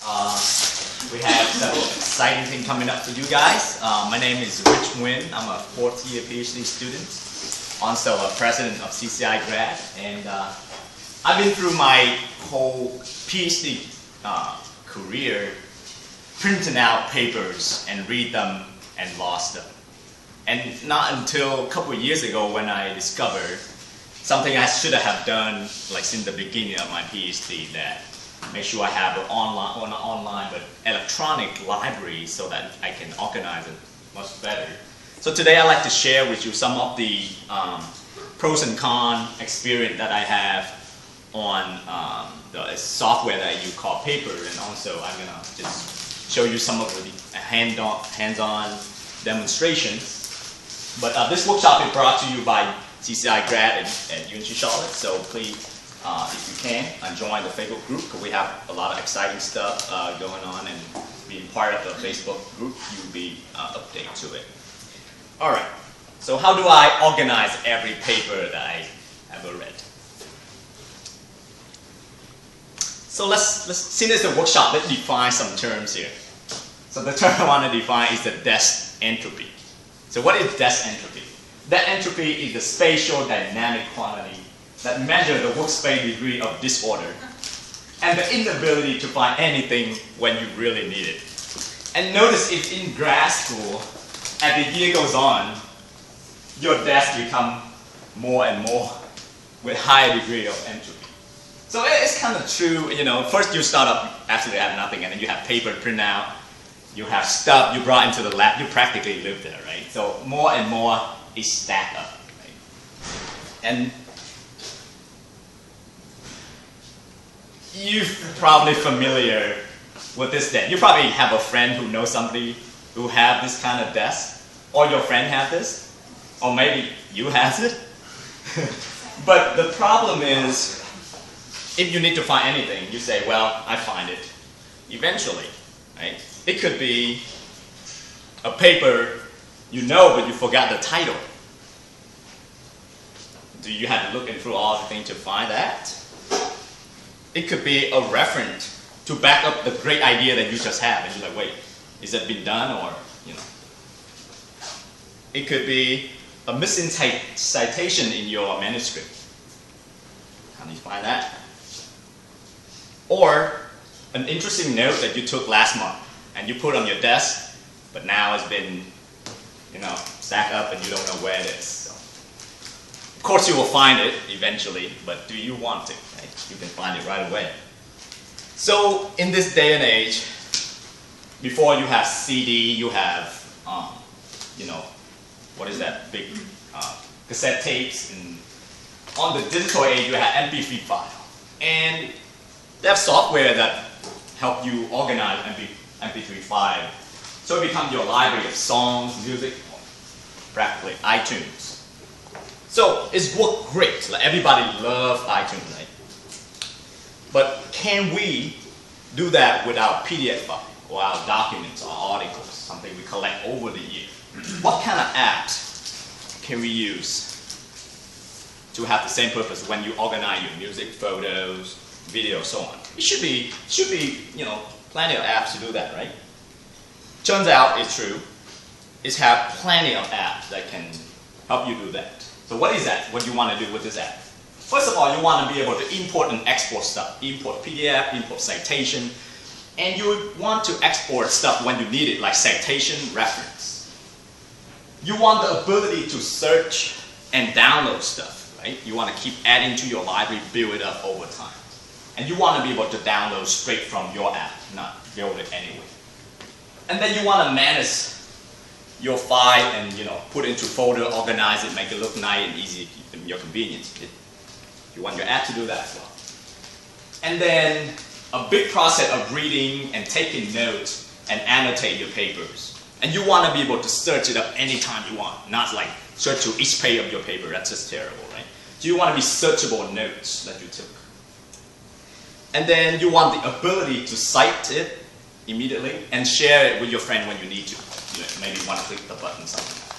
We have several exciting things coming up for you guys. My name is Nguyen. I'm a fourth-year PhD student, also a president of CCI grad, and I've been through my whole PhD career printing out papers and read them and lost them. And not until a couple of years ago when I discovered something I should have done like since the beginning of my PhD, that make sure I have an online but electronic library so that I can organize it much better. So today I'd like to share with you some of the pros and cons experience that I have on the software that you call Paper, and also I'm gonna just show you some of the hands-on demonstrations. But this workshop is brought to you by CCI grad at Nguyen, Charlotte, so please, if you can, join the Facebook group, because we have a lot of exciting stuff going on, and being part of the Facebook group, you'll be updated to it. All right, so how do I organize every paper that I ever read? So since it's a workshop, let's define some terms here. So the term I want to define is the desk entropy. So what is desk entropy? That entropy is the spatial dynamic quantity that measures the workspace degree of disorder and the inability to find anything when you really need it. And notice if in grad school, as the year goes on, your desk becomes more and more with higher degree of entropy. So it's kind of true, you know, first you start up absolutely have nothing, and then you have paper print out, you have stuff you brought into the lab, you practically live there, right? So more and more is stacked up, right? And you're probably familiar with this desk. You probably have a friend who knows somebody who have this kind of desk, or your friend have this, or maybe you have it. But the problem is, if you need to find anything, you say, well, I find it eventually, right? It could be a paper you know, but you forgot the title. Do you have to look through all the things to find that? It could be a reference to back up the great idea that you just have, and you're like, wait, is that been done, or, you know? It could be a missing citation in your manuscript. How do you find that? Or an interesting note that you took last month and you put on your desk, but now it's been, you know, stacked up and you don't know where it is. So, of course you will find it eventually, but do you want to? Right? You can find it right away. So in this day and age, before you have CD, you have, you know, what is that big cassette tapes, and on the digital age you have MP3 file, and they have software that help you organize MP3 file. So it becomes your library of songs, music, practically iTunes. So it's worked great. Like everybody loves iTunes, right? But can we do that with our PDF file, or our documents, or articles, something we collect over the year? What kind of apps can we use to have the same purpose when you organize your music, photos, video, so on? It should be, you know, plenty of apps to do that, right? Turns out it's true. It's have plenty of apps that can help you do that. So what is that? What do you want to do with this app? First of all, you want to be able to import and export stuff. Import PDF, import citation, and you want to export stuff when you need it, like citation reference. You want the ability to search and download stuff, right? You want to keep adding to your library, build it up over time. And you want to be able to download straight from your app, not build it anyway. And then you want to manage your file and, you know, put it into folder, organize it, make it look nice and easy in your convenience. You want your app to do that as well. And then a big process of reading and taking notes and annotate your papers. And you want to be able to search it up anytime you want, not like search to each page of your paper. That's just terrible, right? So you want to be searchable notes that you took. And then you want the ability to cite it immediately and share it with your friend when you need to. You know, maybe you want to click the button, something like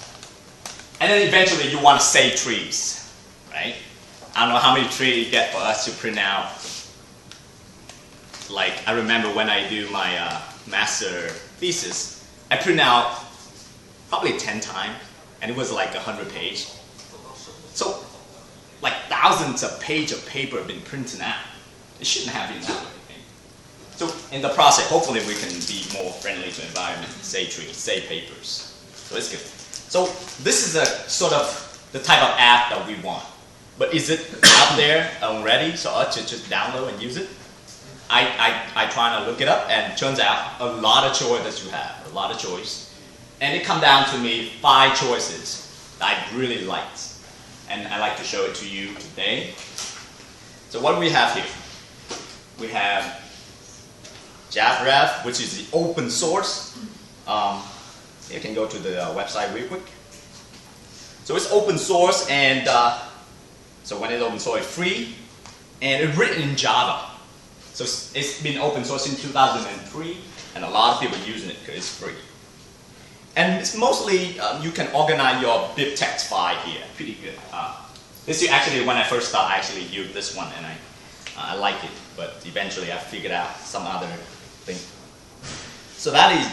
that. And then eventually you want to save trees, right? I don't know how many trees you get for us to print out Like I remember when I do my master thesis, I print out probably 10 times, and it was like 100 page. So like thousands of pages of paper have been printed out. It shouldn't have been that way. So in the process, hopefully we can be more friendly to environment, save trees, save papers. So it's good. So this is a sort of the type of app that we want. But is it out there already so I should just download and use it? I try to look it up, and it turns out a lot of choice that you have, a lot of choice. And it come down to me 5 choices that I really liked. And I like to show it to you today. So what do we have here? We have JabRef, which is the open source. You can go to the website real quick. So it's open source, and so when it's open source, it's free, and it's written in Java. So it's been open source since 2003, and a lot of people using it because it's free. And it's mostly, you can organize your BibTeX file here, pretty good. This is actually, when I first started, I actually used this one, and I like it, but eventually I figured out some other thing. So that is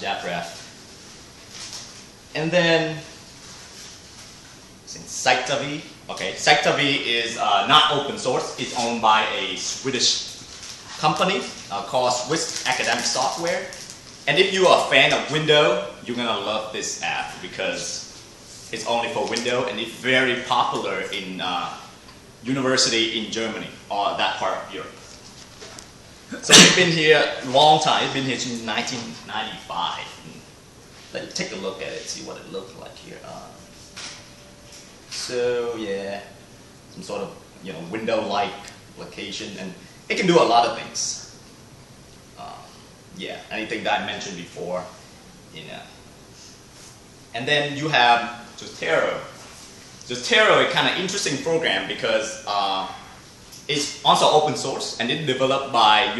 JabRef. And then, Citations. Okay, Citations is not open source. It's owned by a Swedish company called Swiss Academic Software. And if you are a fan of Windows, you're gonna love this app because it's only for Windows, and it's very popular in university in Germany or that part of Europe. So it's been here a long time. It's been here since 1995. Let's take a look at it, see what it looks like here. So yeah, some sort of window-like application, and it can do a lot of things. Yeah, anything that I mentioned before, And then you have Zotero. Zotero is kind of interesting program because it's also open source, and it's developed by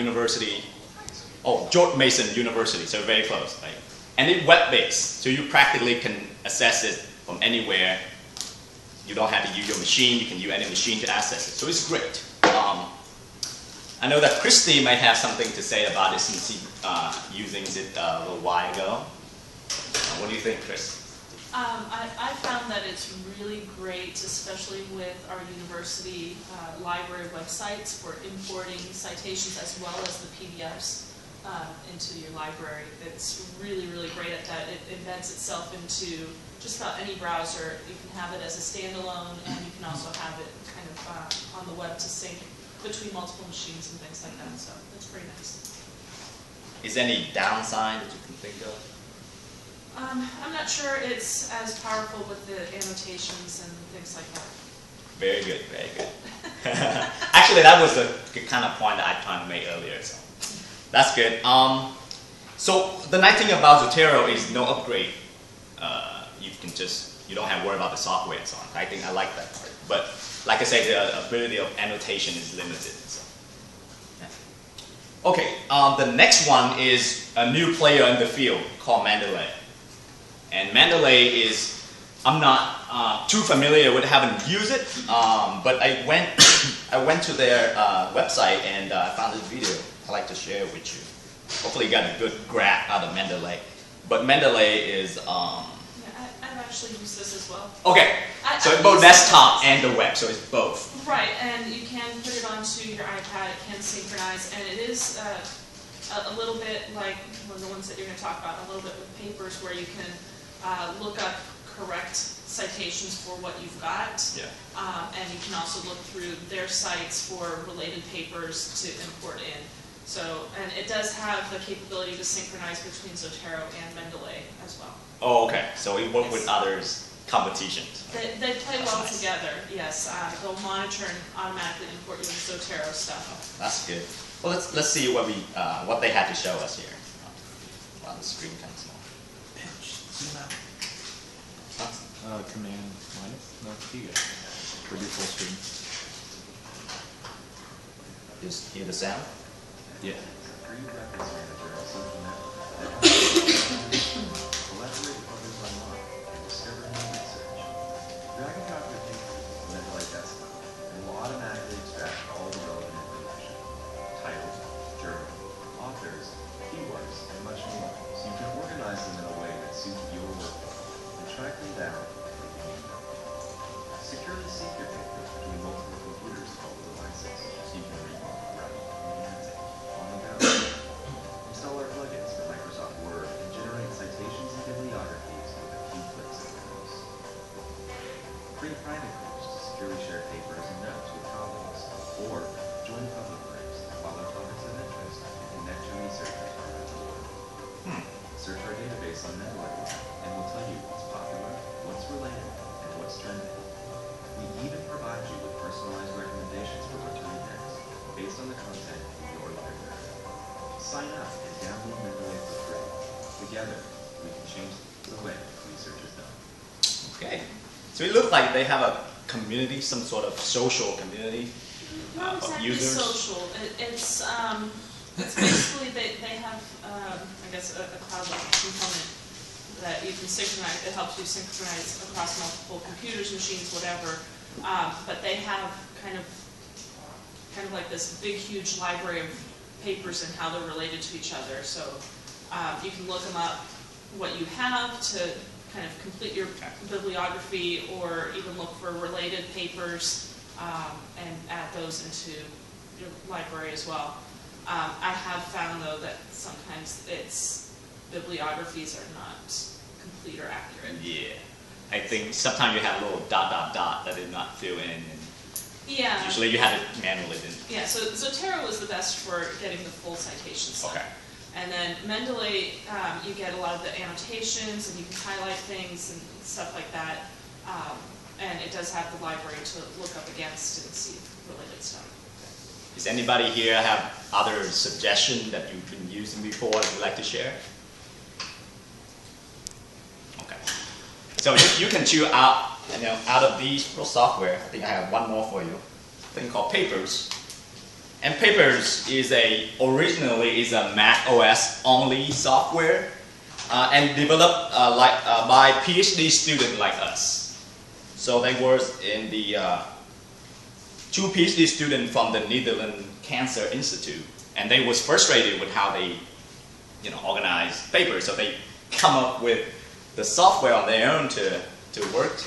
George Mason University, so very close, right? And it's web-based, so you practically can access it from anywhere. You don't have to use your machine, you can use any machine to access it, so it's great. I know that Christy might have something to say about it since he's using it a little while ago. What do you think, Chris? I found that it's really great, especially with our university library websites for importing citations as well as the PDFs into your library. It's really, really great at that. It embeds itself into just about any browser. You can have it as a standalone, and you can also have it kind of on the web to sync between multiple machines and things like that. So it's pretty nice. Is there any downside that you can think of? I'm not sure it's as powerful with the annotations and things like that. Very good, very good. Actually, that was the kind of point that I tried to make earlier, so that's good. So the nice thing about Zotero is no upgrade. You don't have to worry about the software and so on. I think I like that part. But like I said, the ability of annotation is limited. So. Yeah. Okay, the next one is a new player in the field called Mendeley. And Mendeley is, I'm not too familiar with, haven't used it, but I went to their website and found this video I'd like to share with you. Hopefully you got a good grasp out of Mendeley. But Mendeley is... I've actually used this as well. Okay, so it's both desktop and the web, so it's both. Right, and you can put it onto your iPad, it can synchronize, and it is a little bit like one of the ones that you're going to talk about, a little bit with papers where you can look up correct citations for what you've got, yeah. And you can also look through their sites for related papers to import in. So, and it does have the capability to synchronize between Zotero and Mendeley as well. Oh, okay. So it works with others' competitions. They play well together, yes. They'll monitor and automatically import your Zotero stuff. Oh, that's good. Well, let's see what they had to show us here. Wow, the screen kind of small. Zoom out. Command minus? No, you guys. For do full screen. Just hear the sound? Yeah. Automatically extract all the relevant information. Titles, journal, Sign up and download Mendeley for free. Together, we can change the way research is done. Okay. So it looks like they have a community, some sort of social community Not of exactly users. social. It's basically they have I guess a cloud-like component that you can synchronize. It helps you synchronize across multiple computers, machines, whatever. But they have kind of like this big, huge library of papers and how they're related to each other. So you can look them up, what you have to kind of complete your bibliography, or even look for related papers and add those into your library as well. I have found though that sometimes bibliographies are not complete or accurate. Yeah. I think sometimes you have a little ... that did not fill in. And Yeah. usually you have it manually then. Yeah, so Zotero was the best for getting the full citation stuff. Okay. And then Mendeley, you get a lot of the annotations, and you can highlight things and stuff like that. And it does have the library to look up against and see related stuff. Does anybody here have other suggestions that you've been using before that you'd like to share? Okay. So you can choose out, out of these little software. I think I have one more for you. A thing called Papers. And Papers is originally is a Mac OS only software, and developed by PhD students like us. So they were in the two PhD students from the Netherlands Cancer Institute, and they was frustrated with how they, organize papers. So they come up with the software on their own to work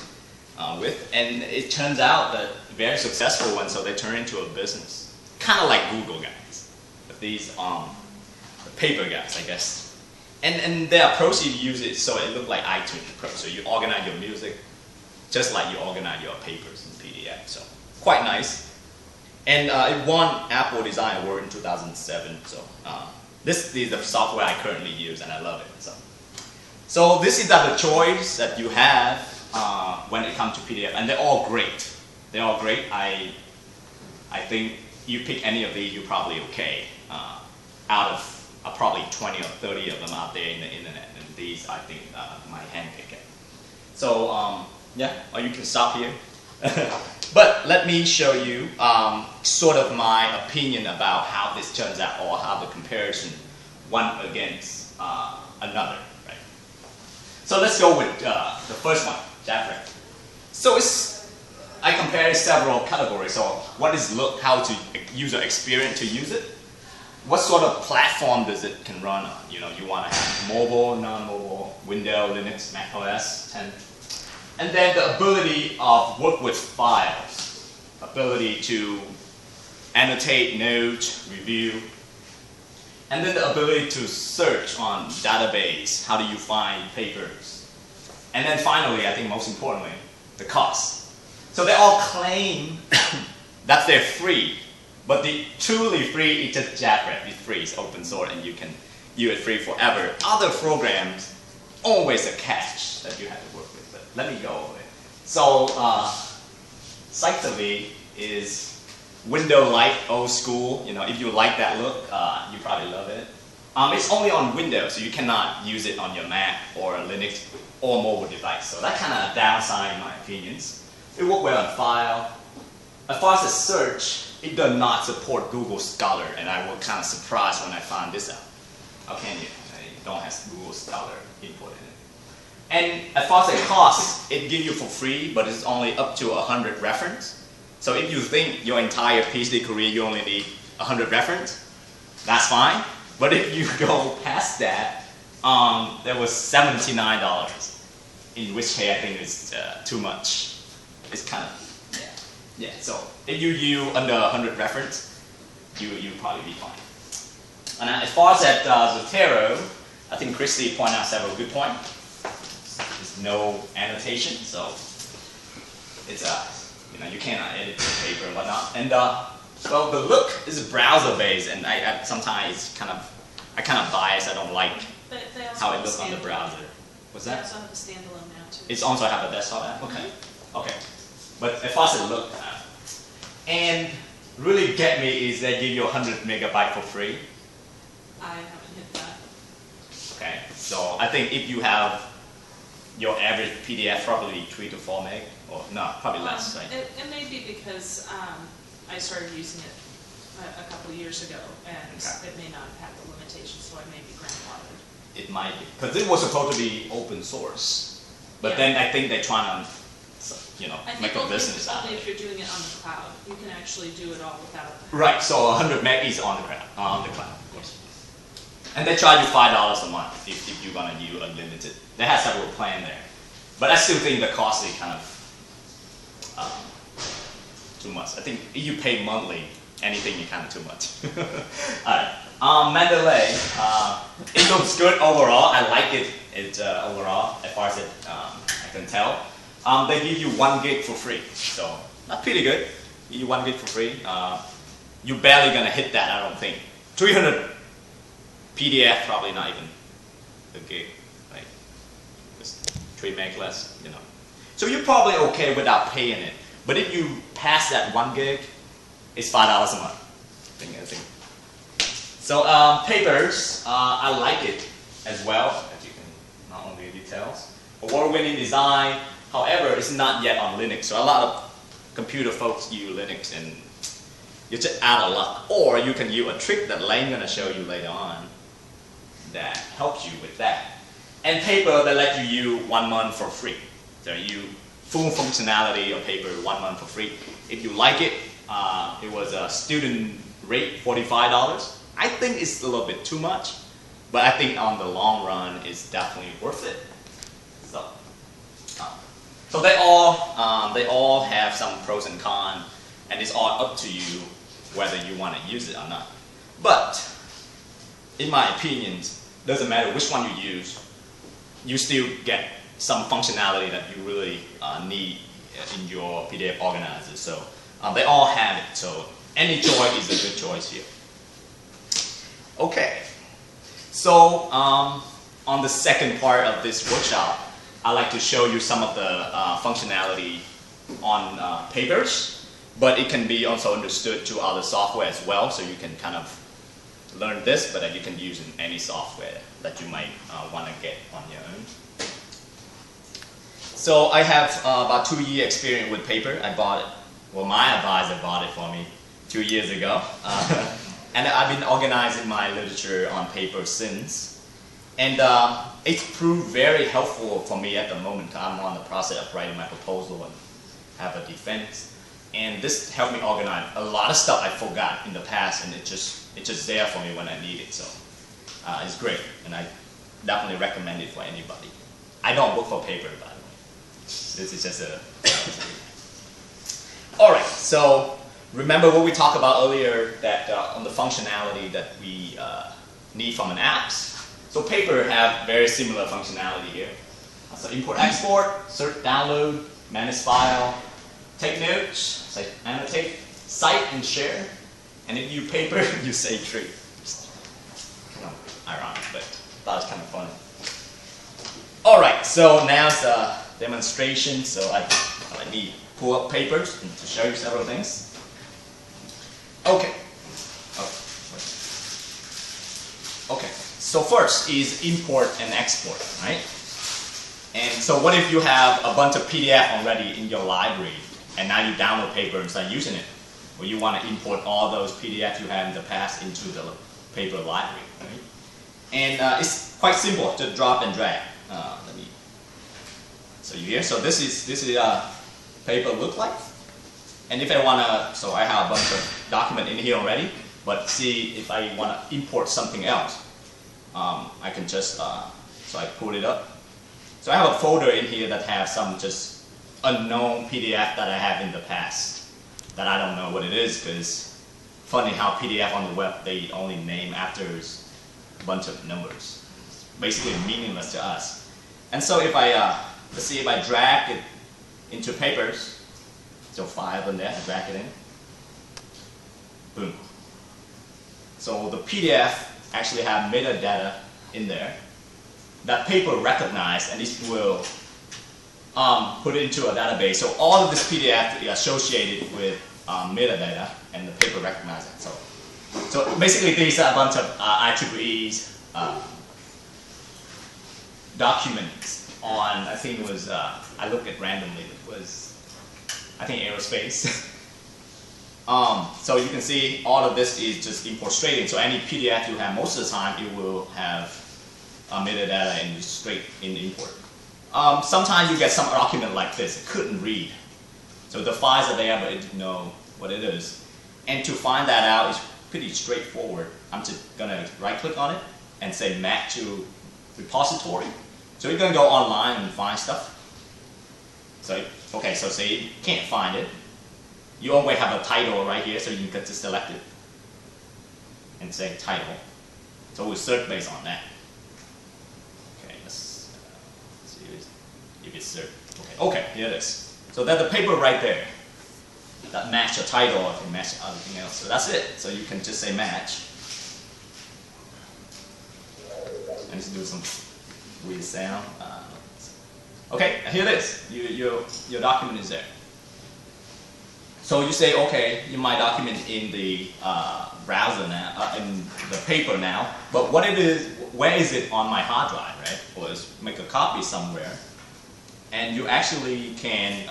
with, and it turns out that very successful one. So they turn into a business, kind of like Google guys, but these the paper guys, I guess. And their approach, you use it so it looked like iTunes approach. So you organize your music just like you organize your papers in PDF. So quite nice. And it won Apple Design Award in 2007. So this is the software I currently use, and I love it. So this is the choice that you have when it comes to PDF, and they're all great. They're all great. I think you pick any of these, you're probably okay. Out of probably 20 or 30 of them out there in the internet, and these I think might handpick it. So yeah, or you can stop here. But let me show you sort of my opinion about how this turns out, or how the comparison one against another. Right? So let's go with the first one, Jeffrey. So I compared several categories. So what is how to user experience to use it? What sort of platform does it can run on? You want to have mobile, non-mobile, Windows, Linux, Mac OS 10. And then the ability of work with files, ability to annotate, note, review, and then the ability to search on database. How do you find papers? And then finally, I think most importantly, the cost. So they all claim that they're free, but the truly free is just JabRef. It's free, it's open source, and you can use it free forever. Other programs, always a catch that you have to work with. Let me go over it. So, Citations is window-like, old school. If you like that look, you probably love it. It's only on Windows, so you cannot use it on your Mac or Linux or mobile device. So that kind of downside, in my opinions. It works well on file. As far as the search, it does not support Google Scholar, and I was kind of surprised when I found this out. How can you? You don't have Google Scholar input in it. And as far as the cost, it gives you for free, but it's only up to 100 reference. So if you think your entire PhD career you only need 100 reference, that's fine. But if you go past that, there was $79, in which case I think it's too much. It's kind of, yeah. So if you use under 100 reference, you probably be fine. And as far as that Zotero, I think Christy pointed out several good points. There's no annotation, so it's you cannot edit the paper and whatnot. And well, the look is browser based, and I sometimes kind of biased. I don't like how it looks on the browser. What's that? They also have a standalone now too. It's also have a desktop app. Okay, okay. But as far as it looks, and really get me is they give you 100 megabytes for free. I haven't hit that. Okay, so I think if you have your average PDF probably 3 to 4 meg, or no, probably less, right? It may be because I started using it a couple of years ago, and Okay. it may not have the limitations, so I may be grandfathered. It might be, because it was supposed to be open source, but Yeah. then I think they're trying to, you know, I think make a only business out of if it. you're doing it on the cloud, you can actually do it all without. Right, so 100 meg is on the cloud, of course. Yes. And they charge you $5 a month if you're gonna use unlimited. They have several plans there, but I still think the cost is kind of too much. I think if you pay monthly, anything is kind of too much. Alright, Mendeley, it looks good overall. I like it. Overall, as far as I can tell. They give you 1 gig for free, so that's pretty good. Give you 1 gig for free. You're barely gonna hit that, I don't think. 300 PDF, probably not even a gig, right? Just 3 meg less, you know. So you're probably okay without paying it. But if you pass that 1 gig, it's $5 a month. I think. So papers, I like it as well, as you can not only details. Award-winning design, however, it's not yet on Linux. So a lot of computer folks use Linux, and you're just out of luck. Or you can use a trick that Lane's gonna show you later on that helps you with that. And paper, they let you use 1 month for free. So you full functionality of paper 1 month for free. If you like it, it was a student rate, $45. I think it's a little bit too much, but I think on the long run, it's definitely worth it. So they all have some pros and cons, and it's all up to you whether you want to use it or not. But in my opinion, doesn't matter which one you use, you still get some functionality that you really need in your PDF organizer. So they all have it. So any choice is a good choice here. Okay. So on the second part of this workshop, I'd like to show you some of the functionality on papers, but it can be also understood to other software as well. So you can kind of learn this, but you can use in any software that you might want to get on your own. So I have about 2 years experience with paper. I bought it, well, my advisor bought it for me 2 years ago. And I've been organizing my literature on paper since. And it's proved very helpful for me at the moment. I'm on the process of writing my proposal and have a defense. And this helped me organize a lot of stuff I forgot in the past, and it's just there for me when I need it. So it's great, and I definitely recommend it for anybody. I don't work for paper, by the way. This is just a... All right, so remember what we talked about earlier, that on the functionality that we need from an apps. So paper have very similar functionality here. So import, export, search, download, manage file, take notes, say annotate, cite and share. And if you paper, you say tree. Kind of ironic, but that was kind of fun. All right, so now it's a demonstration. So let me pull up papers to show you several things. Okay. Okay. So first is import and export, right? And so what if you have a bunch of PDF already in your library, and now you download paper and start using it? Well, you want to import all those PDFs you had in the past into the paper library, right? And it's quite simple, just drop and drag. So this is paper look like. And if I wanna, so I have a bunch of document in here already, but see if I wanna import something else, I can just, so I pull it up. So I have a folder in here that has some just unknown PDF that I have in the past that I don't know what it is, because funny how PDF on the web, they only name after a bunch of numbers. It's basically meaningless to us. And so if I, let's see if I drag it into papers, so file in there, I drag it in, boom. So the PDF actually have metadata in there that paper recognize, and it will put it into a database. So all of this PDF is associated with metadata, and the paper recognizes it. So So basically, these are a bunch of IEEE documents on, I think it was, I looked at randomly, it was, I think aerospace. So you can see all of this is just import straight in. So any PDF you have, most of the time, it will have metadata in straight in the import. Sometimes you get some document like this, it couldn't read. So the files are there, but it didn't know what it is. And to find that out is pretty straightforward. I'm just gonna right click on it and say map to repository. So you're gonna go online and find stuff. So, okay, so say you can't find it. You always have a title right here, so you can just select it and say title. So we'll search based on that. Okay, let's see if it's search. Okay, here it is. So that's the paper right there that match a title or can match everything else. So that's it. So you can just say match. And just do some weird sound. Okay, here it is. Your document is there. So you say, okay, my document in the browser now, in the paper now, but what it is, where is it on my hard drive, right? Or let's make a copy somewhere. And you actually can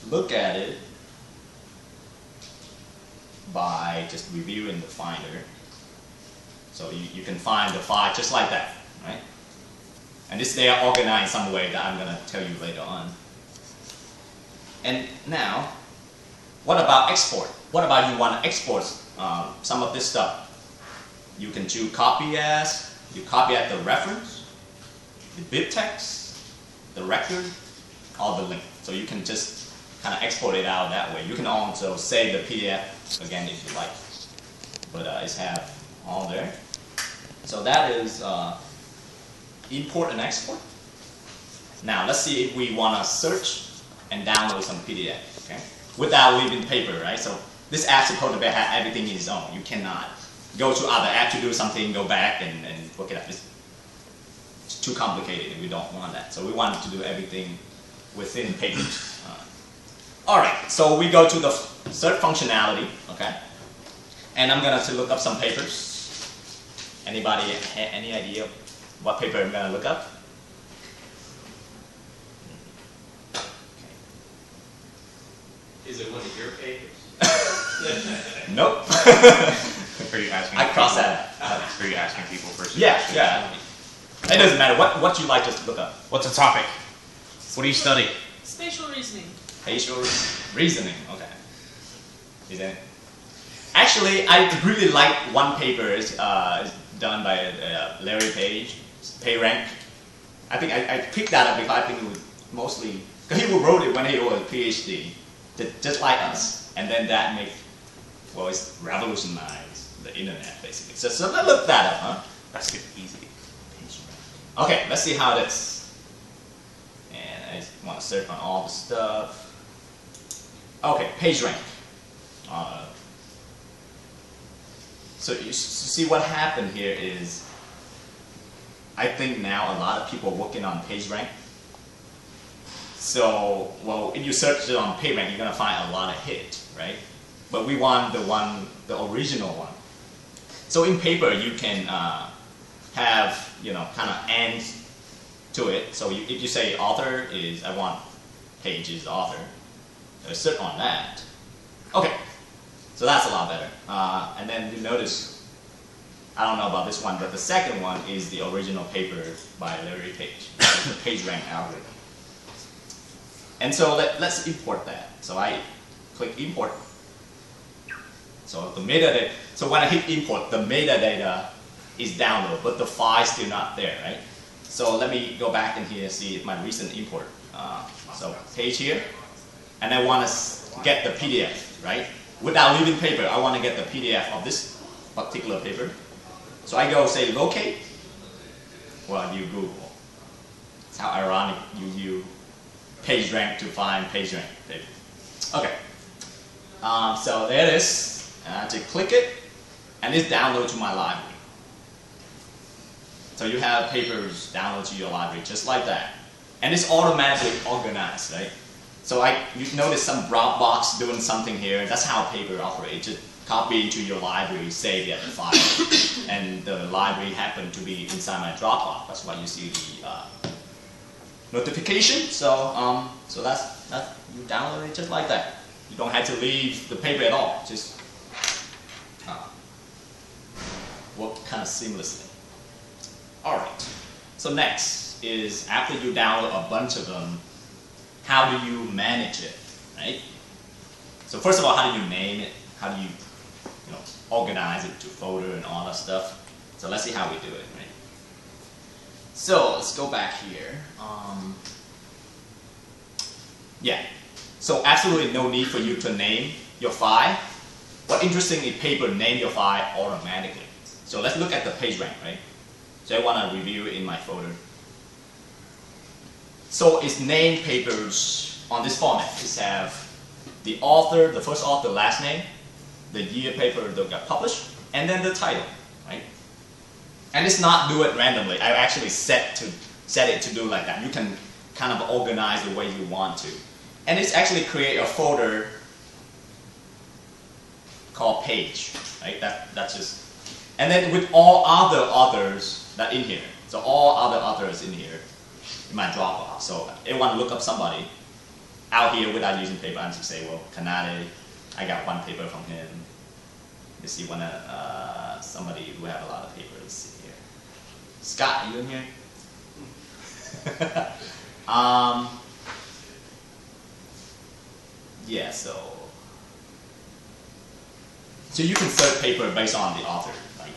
look at it by just reviewing the Finder. So you can find the file just like that, right? And this they are organized some way that I'm going to tell you later on. And now, what about export? What about you want to export some of this stuff? You can choose copy as, you copy at the reference, the bibtext, the record, or the link. So you can just kind of export it out that way. You can also save the PDF again if you like. But it's have all there. So that is import and export. Now let's see if we want to search and download some PDF, okay? Without leaving paper, right? So this app is supposed to have everything in its own. You cannot go to other app to do something, go back and look it up. It's too complicated and we don't want that. So we want to do everything within paper. All right, so we go to the search functionality, okay? And I'm gonna look up some papers. Anybody any idea what paper I'm gonna look up? Is it one of your papers? Nope. Are you asking? I cross that. Are you asking people for Yeah, yeah. It doesn't matter what you like. Just look up. What's the topic? What do you study? Spatial reasoning. Spatial reasoning. Okay. Is that? Actually, I really like one paper. It's done by Larry Page, PageRank. I think I picked that up because I think it was mostly because he wrote it when he was a PhD, just like us, and then that it's revolutionized the internet basically. So let's look that up, huh? That's good, easy. Okay, let's see how it is. And I just want to search on all the stuff. Okay, PageRank. So you see what happened here is, I think now a lot of people working on PageRank. So, well, if you search it on PageRank, you're gonna find a lot of hit, right? But we want the original one. So in paper, you can have, kind of end to it. So if you say author is, I want Page is author, search on that. Okay, so that's a lot better. And then you notice, I don't know about this one, but the second one is the original paper by Larry Page, the PageRank algorithm. And so let's import that. So I click import. So the metadata, so when I hit import, the metadata is downloaded, but the file is still not there, right? So let me go back in here and see my recent import. So page here, and I want to get the PDF, right? Without leaving paper, I want to get the PDF of this particular paper. So I go say locate. Well, you Google. It's how ironic you use PageRank to find PageRank paper. Okay. So there it is. I just click it, and it's downloaded to my library. So you have papers download to your library just like that, and it's automatically organized, right? So you notice some brown box doing something here. That's how paper operates. It just copy into your library, save it as a file, and the library happened to be inside my Dropbox. That's why you see the notification. So so that's you download it just like that. You don't have to leave the paper at all. Just work kind of seamlessly. All right. So next is after you download a bunch of them, how do you manage it, right? So first of all, how do you name it? How do you organize it to folder and all that stuff? So let's see how we do it, right? So let's go back here. Yeah. So absolutely no need for you to name your file. What interesting is paper name your file automatically. So let's look at the page rank, right? So I want to review it in my folder. So it's named papers on this format. It's have the author, the first author, last name, the year paper that got published, and then the title, right? And it's not do it randomly. I actually set it to do like that. You can kind of organize the way you want to. And it's actually create a folder called page, right? That's just, and then with all other authors that in here. So all other authors in here in my Dropbox. So if I want to look up somebody out here without using paper, I just say, well, Kanade, I got one paper from him. Let's see one somebody who have a lot of papers. Let's see here. Scott, are you in here? Yeah, so you can search paper based on the author, right?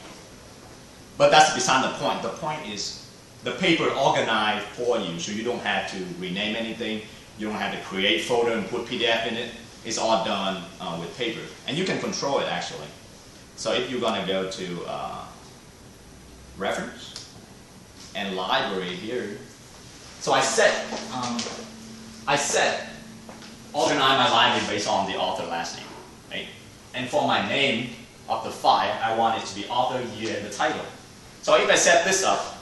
But that's beside the point. The point is the paper organized for you, so you don't have to rename anything. You don't have to create folder and put PDF in it. It's all done with paper, and you can control it actually. So if you're gonna go to reference and library here, so I set organize my library based on the author last name, right? And for my name of the file, I want it to be author, year, and the title. So if I set this up,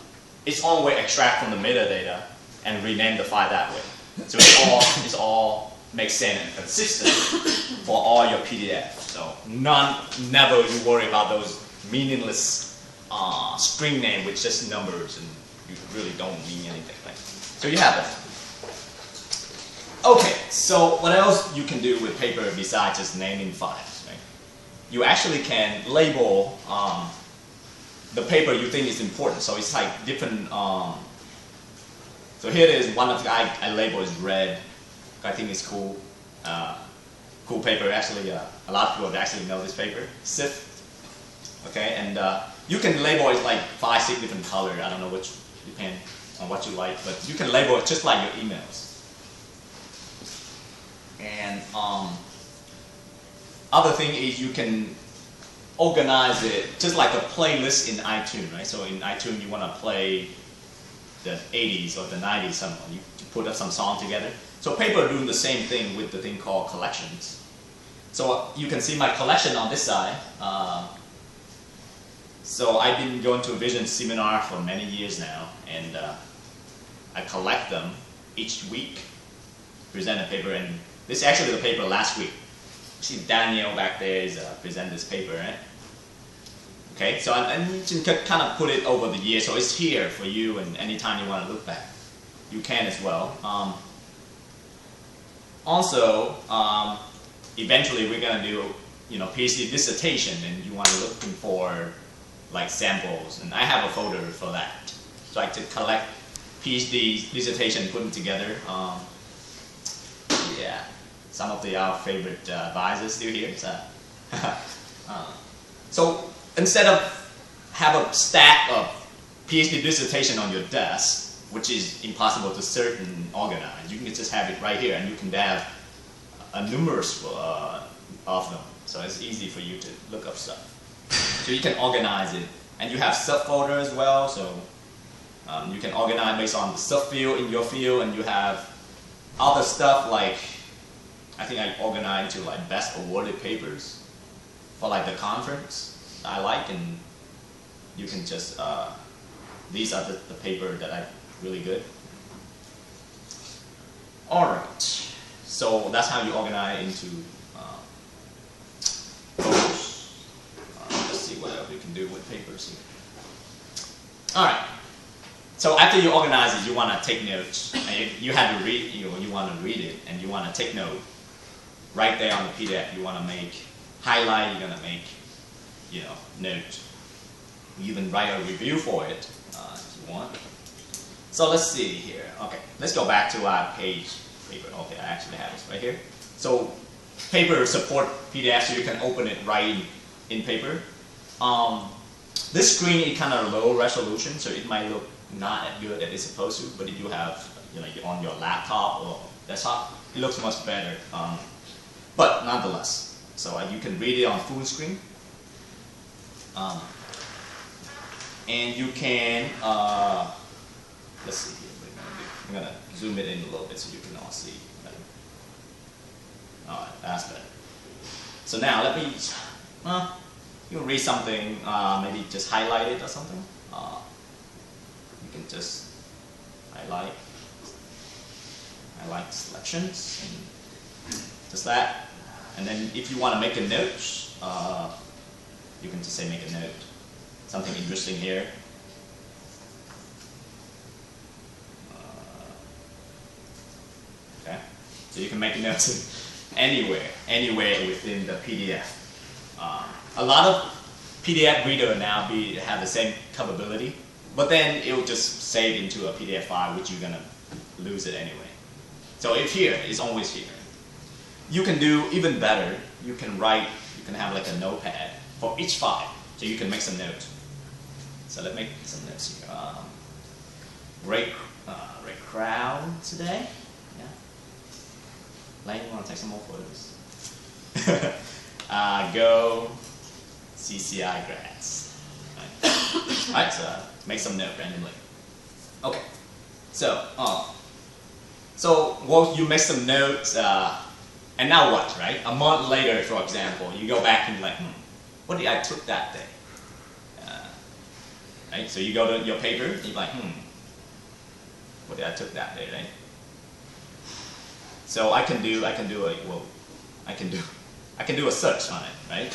it's always extract from the metadata and rename the file that way. So it's all makes sense and consistent for all your PDF. So never you worry about those meaningless string name with just numbers and you really don't mean anything. Right? So you have it. Okay, so what else you can do with paper besides just naming files? Right? You actually can label the paper you think is important. So it's like different. So here it is. One of the I label is red. I think it's cool. Cool paper. Actually, a lot of people actually know this paper. SIF. Okay, and you can label it like 5, 6 different colors. I don't know which, depend on what you like, but you can label it just like your emails. And other thing is you can organize it just like a playlist in iTunes, right? So in iTunes you want to play the 80s or the 90s, something. You put up some song together. So paper doing the same thing with the thing called collections. So you can see my collection on this side. So I've been going to a vision seminar for many years now, and I collect them each week, present a paper, and this is actually the paper last week. See Daniel back there is present this paper, right? Okay, so and you can kind of put it over the year, so it's here for you, and anytime you want to look back, you can as well. Also, eventually we're gonna do, PhD dissertation, and you want to look for like samples, and I have a folder for that. So I to collect PhD dissertation, put them together. Yeah, some of our favorite advisors still here. So instead of have a stack of PhD dissertation on your desk, which is impossible to search and organize, you can just have it right here, and you can have a numerous of them. So it's easy for you to look up stuff. So you can organize it, and you have subfolder as well. So you can organize based on the subfield in your field, and you have other stuff like, I think I organized to like best awarded papers for like the conference I like, and you can just, these are the paper that I really good. Alright, so that's how you organize into folders. can do with papers here. All right. So after you organize it, you want to take notes. And you have to read. You want to read it, and you want to take note right there on the PDF. You want to make highlight. You're gonna make, notes. You even write a review for it if you want. So let's see here. Okay, let's go back to our page paper. Okay, I actually have this right here. So paper support PDF, so you can open it right in paper. This screen is kind of low resolution, so it might look not as good as it's supposed to. But if you have, on your laptop or desktop, it looks much better. But nonetheless, so you can read it on full screen, and you can. Let's see here. I'm gonna zoom it in a little bit so you can all see better. All right, that's better. So now let me. You can read something, maybe just highlight it or something. You can just highlight selections, and just that. And then if you want to make a note, you can just say make a note. Something interesting here. Okay, so you can make notes anywhere within the PDF. A lot of PDF reader now have the same capability, but then it will just save into a PDF file, which you're gonna lose it anyway. So if here, it's always here. You can do even better. You can have like a notepad for each file, so you can make some notes. So let's make some notes here. Great crowd today. Yeah. Lane, you want to take some more photos? Go CCI grads. All right, so make some note randomly. Okay, so well, you make some notes, and now what, right? A month later, for example, you go back and you're like, what did I took that day? Right, so you go to your paper, and you're like, what did I took that day, right? So I can do a search on it, right?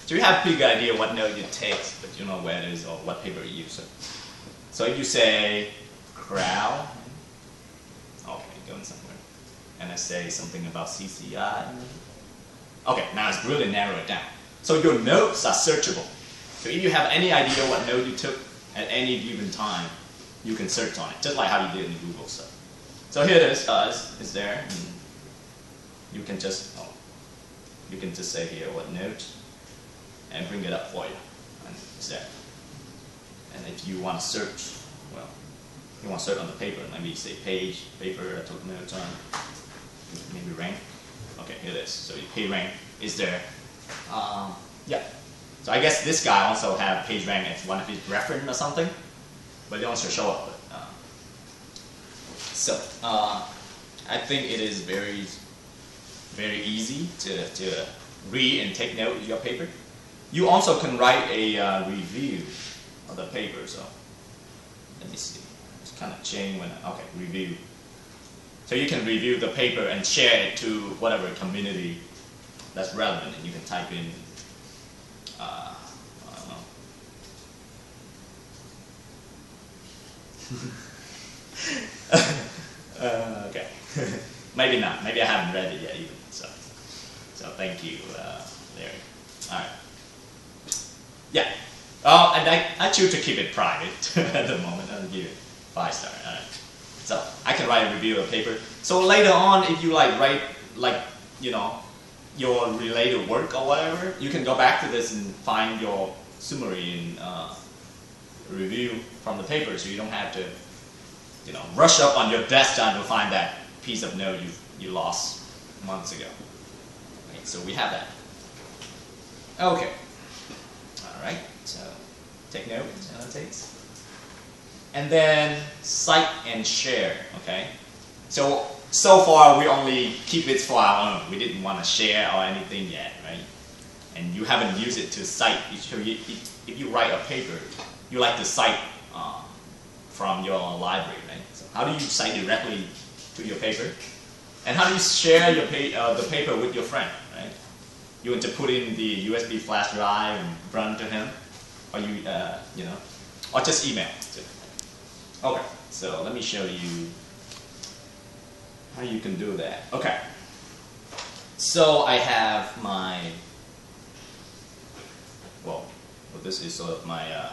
So you have a big idea what note you take, but you know where it is or what paper you use. So if you say crowd, okay, going somewhere, and I say something about CCI, okay, now it's really narrowed it down. So your notes are searchable. So if you have any idea what note you took at any given time, you can search on it, just like how you did in Google stuff. So here it is, it's there. And you can just say here what note, and bring it up for you, and it's there. And if you want to search, well, you want to search on the paper, maybe you say page, paper, I took notes on, maybe rank. Okay, here it is. So your page rank is there. Yeah. So I guess this guy also have page rank as one of his reference or something, but it also show up. So I think it is very, very easy to read and take note of your paper. You also can write a review of the paper. So let me see. It's kind of changed when okay, review. So you can review the paper and share it to whatever community that's relevant, and you can type in. I don't know. Okay. Maybe not. Maybe I haven't read it yet even. So thank you, Larry. All right. Yeah. And I choose to keep it private at the moment. I'll give it 5-star. All right. So I can write a review of paper. So later on, if you write your related work or whatever, you can go back to this and find your summary and review from the paper, so you don't have to rush up on your desktop to find that piece of note you lost months ago. Okay, so we have that. Okay. All right. So take note, annotate, and then cite and share. Okay. So far we only keep it for our own. We didn't want to share or anything yet, right? And you haven't used it to cite. If you write a paper, you like to cite from your library, right? So how do you cite directly to your paper? And how do you share your the paper with your friend, right? You want to put in the USB flash drive and run to him. or you you know, or just email too. Okay, so let me show you how you can do that. Okay, so I have my well, this is sort of my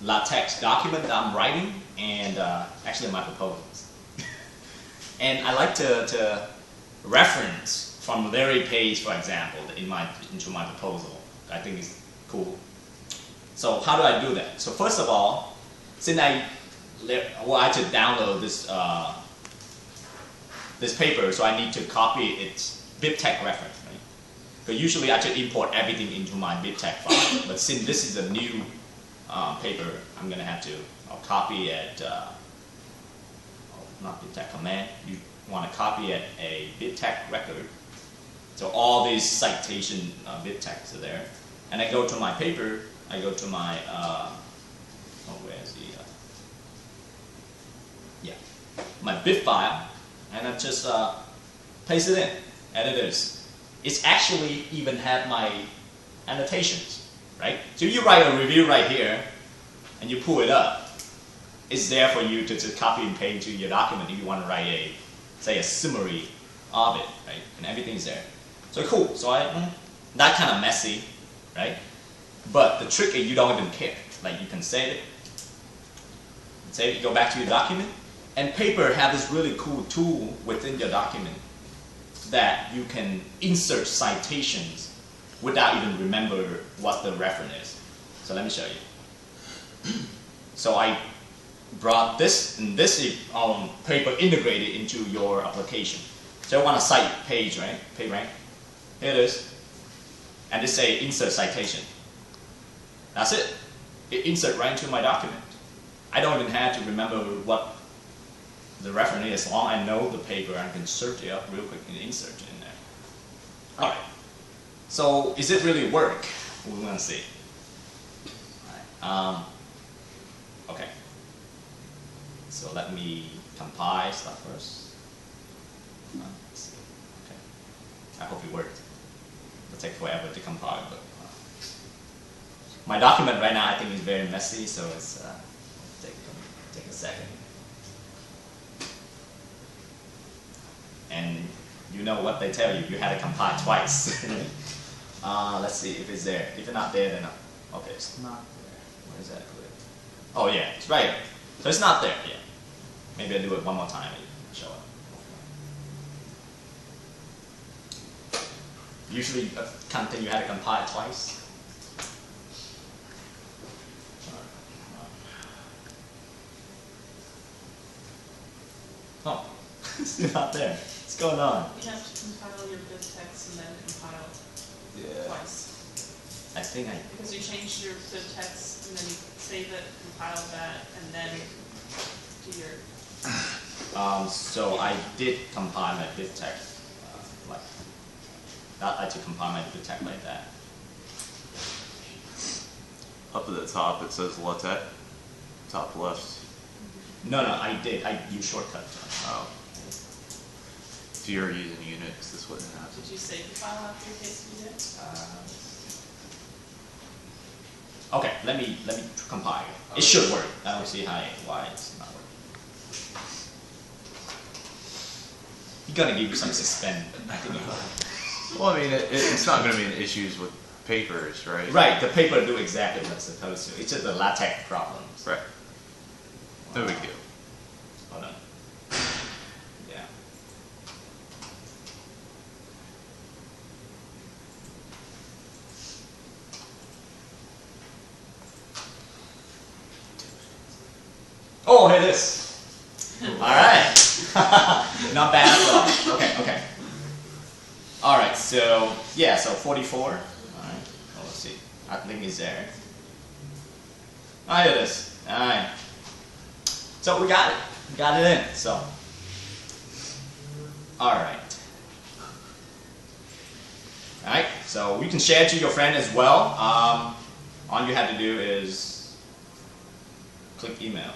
LaTeX document that I'm writing, and actually my proposals. And I like to reference from the very page, for example, into my proposal. I think it's cool. So how do I do that? So first of all, since I had to download this paper, so I need to copy its BibTeX reference. Right? Because usually I should import everything into my BibTeX file, but since this is a new paper, I'm gonna have to copy it. Not BibTeX command. You want to copy it a BibTeX record. So all these citation BibTeX are there, and I go to my paper. I go to my where's the my bib file, and I just paste it in. Editors. It's actually even have my annotations, right? So you write a review right here, and you pull it up. It's there for you to just copy and paste to your document if you want to write say a summary of it, right? And everything's there. So cool. So that kind of messy, right? But the trick is you don't even care. Like you can save it. Save it, go back to your document. And Paper have this really cool tool within your document that you can insert citations without even remember what the reference is. So let me show you. So I brought this, and this is Paper integrated into your application. So I want a cite page, right? PageRank. Here it is. And this say insert citation. That's it. It insert right into my document. I don't even have to remember what the reference is. As long as I know the paper, I can search it up real quick and insert it in there. All right. So is it really work? We want to see. All right. Okay. So let me compile stuff first. Let's see. Okay. I hope it worked. It'll take forever to compile, but my document right now I think is very messy, so it's take a second. And you know what they tell you, you had to compile twice. Let's see if it's there. If it's not there, then okay, it's not there. Where is that? Oh yeah, it's right here. So it's not there yet. Maybe I'll do it one more time and show it. Usually content you had to compile twice. Oh, it's still not there. What's going on? You have to compile your BibTeX and then compile twice. I think Because you changed your BibTeX and then you save it, compile that, and then do your... So I did compile my BibTeX like that. I did compile my BibTeX like that. Up at the top it says LaTeX, top left. No, I did. I used shortcut. Oh. If you're using Unix, this wouldn't happen. Did you save the file after you pasted it? Okay, let me compile it. It should work. I don't see why it's not working. He's gonna give you some suspend. I think it will. Well, I mean, it's not going to be an issues with papers, right? Right, the paper do exactly what it's supposed to. It's just the LaTeX problems. Right. No big deal. Hold on. Yeah. Oh, here it is. All right. Not bad at all. Okay. All right, so yeah, so 44. All right. Oh, let's see. I think it's there. Oh, here it is. All right. So we got it. We got it in. So. All right. All right. So you can share it to your friend as well. All you have to do is click email.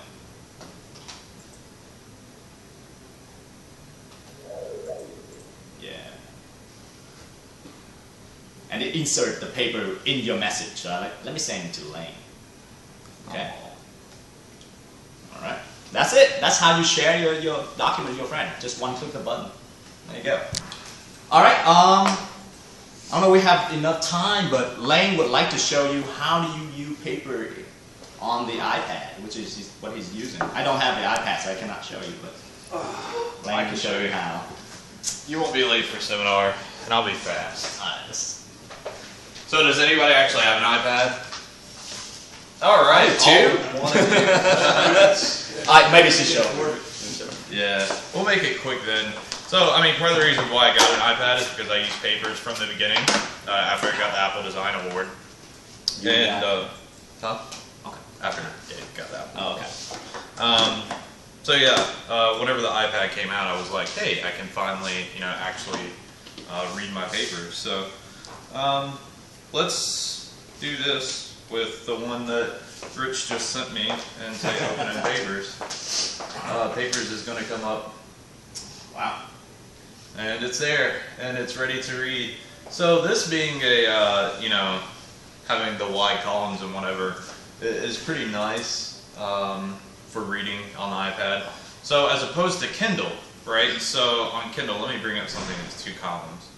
and it insert the paper in your message. So let me send it to Lane. Okay. All right. That's it. That's how you share your document with your friend. Just one click of the button. There you go. All right. I don't know if we have enough time, but Lane would like to show you how do you use paper on the iPad, which is what he's using. I don't have the iPad, so I cannot show you, but Lane can show you how. You won't be late for seminar, and I'll be fast. All right. So does anybody actually have an iPad? All right. Maybe she show. Yeah, we'll make it quick then. So, I mean, part of the reason why I got an iPad is because I used papers from the beginning after I got the Apple Design Award. Huh? Okay. After I got that. Oh, okay. So yeah, whenever the iPad came out, I was like, hey, I can finally, actually read my papers. So let's do this with the one that Rich just sent me and say open in Papers. Papers is going to come up. Wow. And it's there, and it's ready to read. So this being a, having the wide columns and whatever, is pretty nice for reading on the iPad. So as opposed to Kindle, right? So on Kindle, let me bring up something that's 2 columns.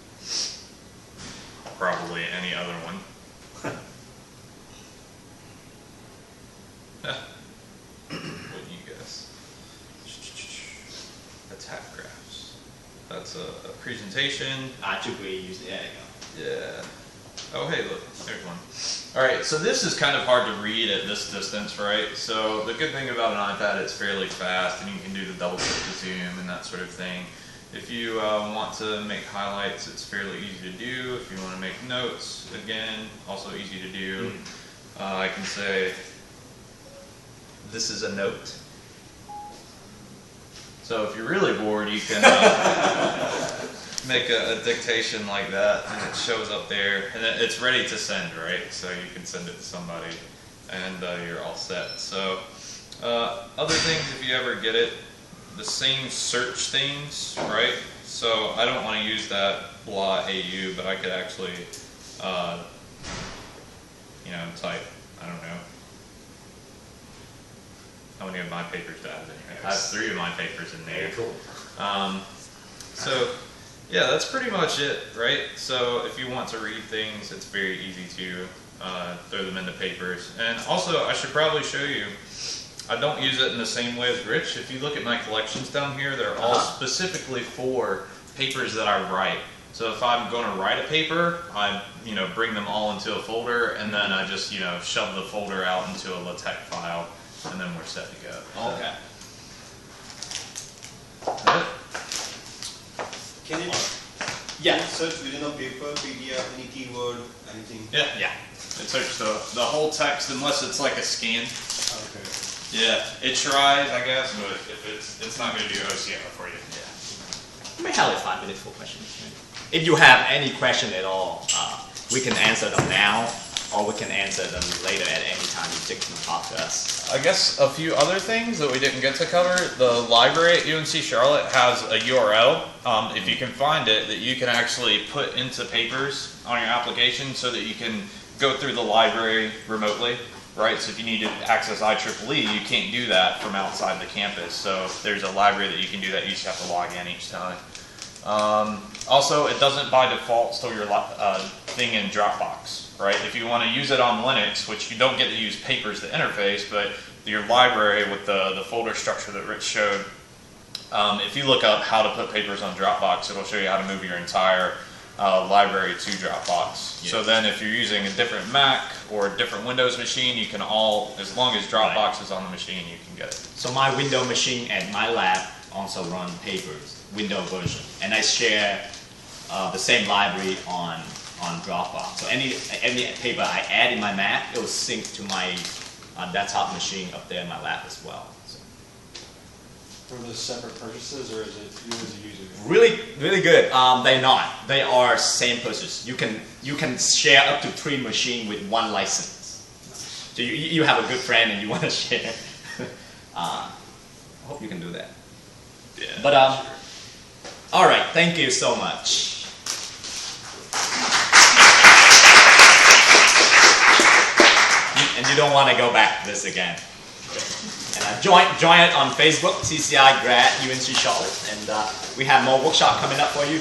Probably any other one. Wouldn't you guess? Attack graphs. That's a presentation. Attribute use. There you go. Yeah. Oh, hey, look, there's one. All right, so this is kind of hard to read at this distance, right? So the good thing about an iPad, it's fairly fast, and you can do the double click to zoom and that sort of thing. If you want to make highlights, it's fairly easy to do. If you want to make notes, again, also easy to do. I can say, this is a note. So if you're really bored, you can make a dictation like that, and it shows up there, and it's ready to send, right? So you can send it to somebody, and you're all set. So other things, if you ever get it, the same search things, right? So I don't want to use that blah AU, but I could actually, type, I don't know. How many of my papers do I have in here? I have 3 of my papers in there. Very cool. So yeah, that's pretty much it, right? So if you want to read things, it's very easy to throw them into papers. And also, I should probably show you, I don't use it in the same way as Rich. If you look at my collections down here, they're all specifically for papers that I write. So if I'm going to write a paper, I bring them all into a folder, and then I just shove the folder out into a LaTeX file, and then we're set to go. Okay. Can it Yeah. search within a paper, PDF, any keyword, anything? Yeah. It searches the whole text unless it's like a scan. Okay. Yeah, it tries, I guess, but if it's not going to do OCR for you. Yeah. We may have like 5 minutes for questions. If you have any question at all, we can answer them now, or we can answer them later at any time you can talk to us. I guess a few other things that we didn't get to cover. The library at UNC Charlotte has a URL, if you can find it, that you can actually put into papers on your application so that you can go through the library remotely, right? So if you need to access IEEE, you can't do that from outside the campus. So there's a library that you can do that. You just have to log in each time. Also, it doesn't by default store your thing in Dropbox, right? If you want to use it on Linux, which you don't get to use papers to interface, but your library with the folder structure that Rich showed, if you look up how to put papers on Dropbox, it'll show you how to move your entire library to Dropbox. Yes. So then if you're using a different Mac or a different Windows machine, you can as long as Dropbox is on the machine, you can get it. So my Windows machine at my lab also run papers, Windows version, and I share the same library on Dropbox. So any paper I add in my Mac, it will sync to my desktop machine up there in my lab as well. So. Are those separate purchases, or is it you as a user? Really, really good. They're not. They are same purchase. You can share up to 3 machines with 1 license. So you have a good friend and you want to share. I hope you can do that. Yeah. But all right. Thank you so much. want to go back to this again. And join it on Facebook, TCI Grad UNC Charlotte, and we have more workshop coming up for you.